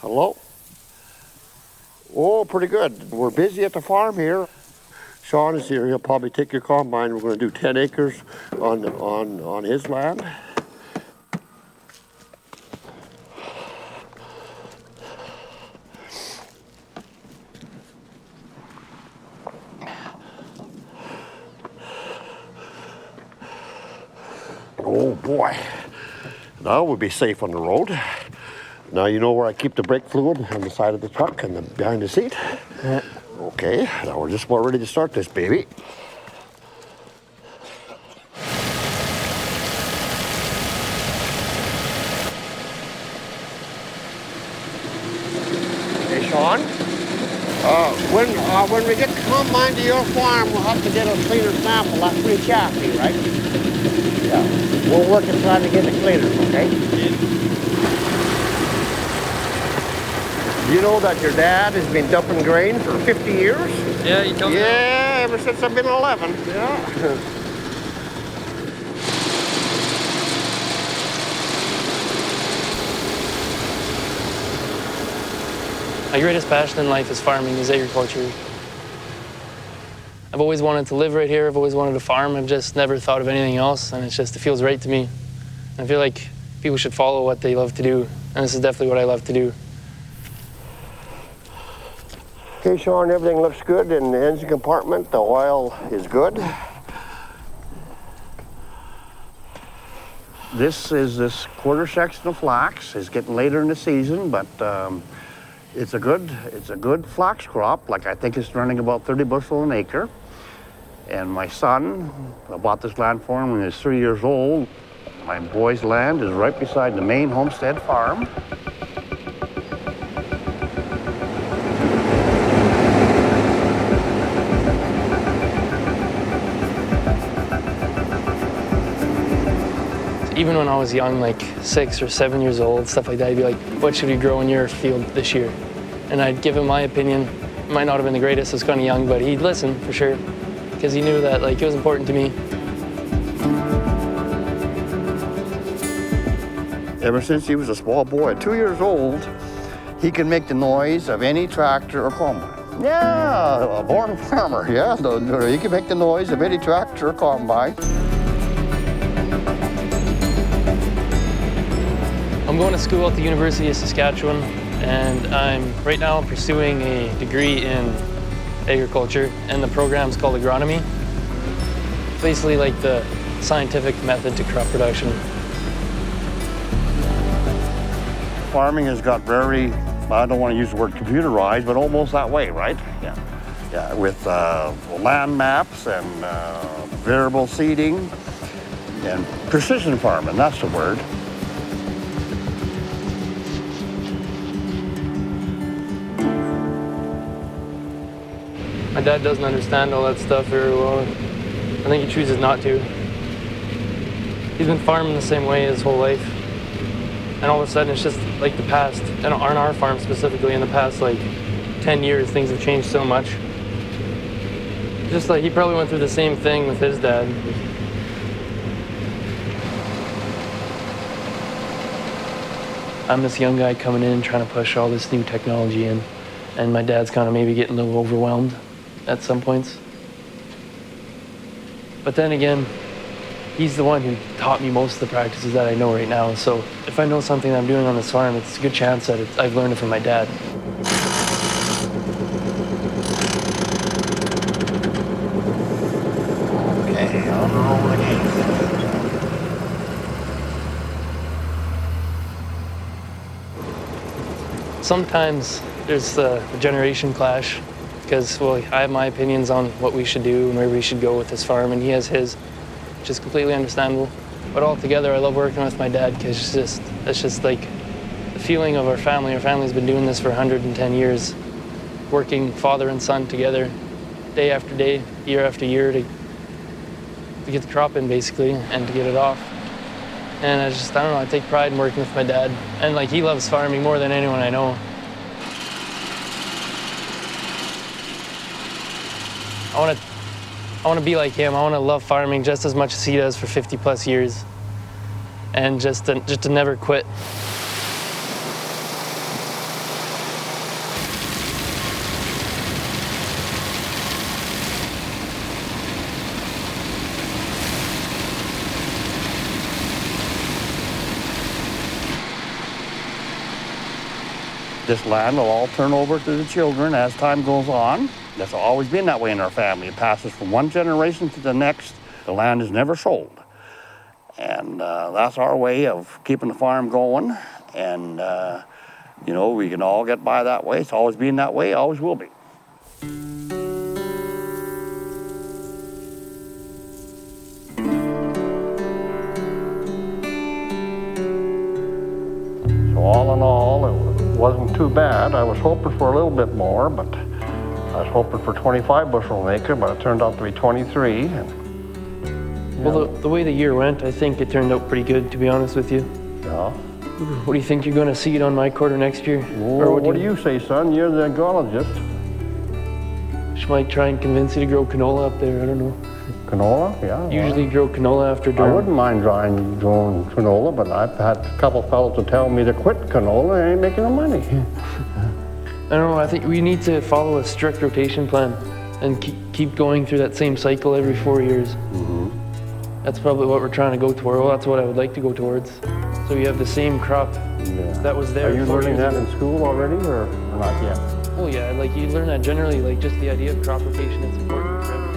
Hello? Oh, pretty good. We're busy at the farm here. Shawn is here. He'll probably take your combine. We're going to do 10 acres on his land. Oh boy. Now we'll be safe on the road. Now you know where I keep the brake fluid on the side of the truck and behind the seat? Yeah. Okay, now we're just about ready to start this baby. Hey, Shawn? When we get the combine to your farm, we'll have to get a cleaner sample. That's pretty chaffy, right? Yeah. We'll work and try to get it cleaner, okay? You know that your dad has been dumping grain for 50 years? Yeah, you told me. Yeah, ever since I've been 11. Yeah. My greatest passion in life is farming, is agriculture. I've always wanted to live right here. I've always wanted to farm. I've just never thought of anything else, and it feels right to me. I feel like people should follow what they love to do, and this is definitely what I love to do. Okay, Shawn, everything looks good in the engine compartment. The oil is good. This quarter section of flax is getting later in the season, but it's a good flax crop. Like I think it's running about 30 bushel an acre. And my son, I bought this land for him when he was 3 years old. My boy's land is right beside the main homestead farm. Even when I was young, like 6 or 7 years old, stuff like that, I'd be like, what should we grow in your field this year? And I'd give him my opinion. It might not have been the greatest, I was kind of young, but he'd listen for sure, because he knew that like it was important to me. Ever since he was a small boy, 2 years old, he can make the noise of any tractor or combine. Yeah, a born farmer, yeah. He can make the noise of any tractor or combine. I'm going to school at the University of Saskatchewan, and I'm right now pursuing a degree in agriculture, and the program's called agronomy. Basically like the scientific method to crop production. Farming has got very, I don't want to use the word computerized, but almost that way, right? Yeah. Yeah, with land maps and variable seeding and precision farming, that's the word. My dad doesn't understand all that stuff very well. I think he chooses not to. He's been farming the same way his whole life. And all of a sudden it's just like the past, and on our farm specifically, in the past like 10 years, things have changed so much. Just like he probably went through the same thing with his dad. I'm this young guy coming in trying to push all this new technology in, and my dad's kind of maybe getting a little overwhelmed at some points. But then again, he's the one who taught me most of the practices that I know right now. So if I know something that I'm doing on this farm, it's a good chance that I've learned it from my dad. Okay, on the road again. Sometimes there's the generation clash, because, well, I have my opinions on what we should do and where we should go with this farm, and he has his, which is completely understandable. But altogether, I love working with my dad, because it's just like the feeling of our family. Our family's been doing this for 110 years, working father and son together, day after day, year after year, to get the crop in, basically, and to get it off. And I don't know, I take pride in working with my dad. And like, he loves farming more than anyone I know. I want to be like him. I want to love farming just as much as he does for 50 plus years. And just to never quit. This land will all turn over to the children as time goes on. That's always been that way in our family. It passes from one generation to the next. The land is never sold. And that's our way of keeping the farm going. And, you know, we can all get by that way. It's always been that way, always will be. So all in all, it wasn't too bad. I was hoping for a little bit more, but I was hoping for 25 bushel an acre, but it turned out to be 23. And, well, the way the year went, I think it turned out pretty good, to be honest with you. yeah. What do you think you're going to see it on my quarter next year? Or what do you say, son? You're the agronomist. She might try and convince you to grow canola up there. I don't know. Canola? Yeah. Usually grow canola after I durum. wouldn't mind growing canola, but I've had a couple fellows to tell me to quit canola. I ain't making no money. I don't know. I think we need to follow a strict rotation plan and keep going through that same cycle every 4 years. Mm-hmm. That's probably what we're trying to go toward. Well, that's what I would like to go towards. So you have the same crop that was there. Are you learning that in school already, or not yet? Oh yeah, like you learn that generally, like just the idea of crop rotation is important for everything.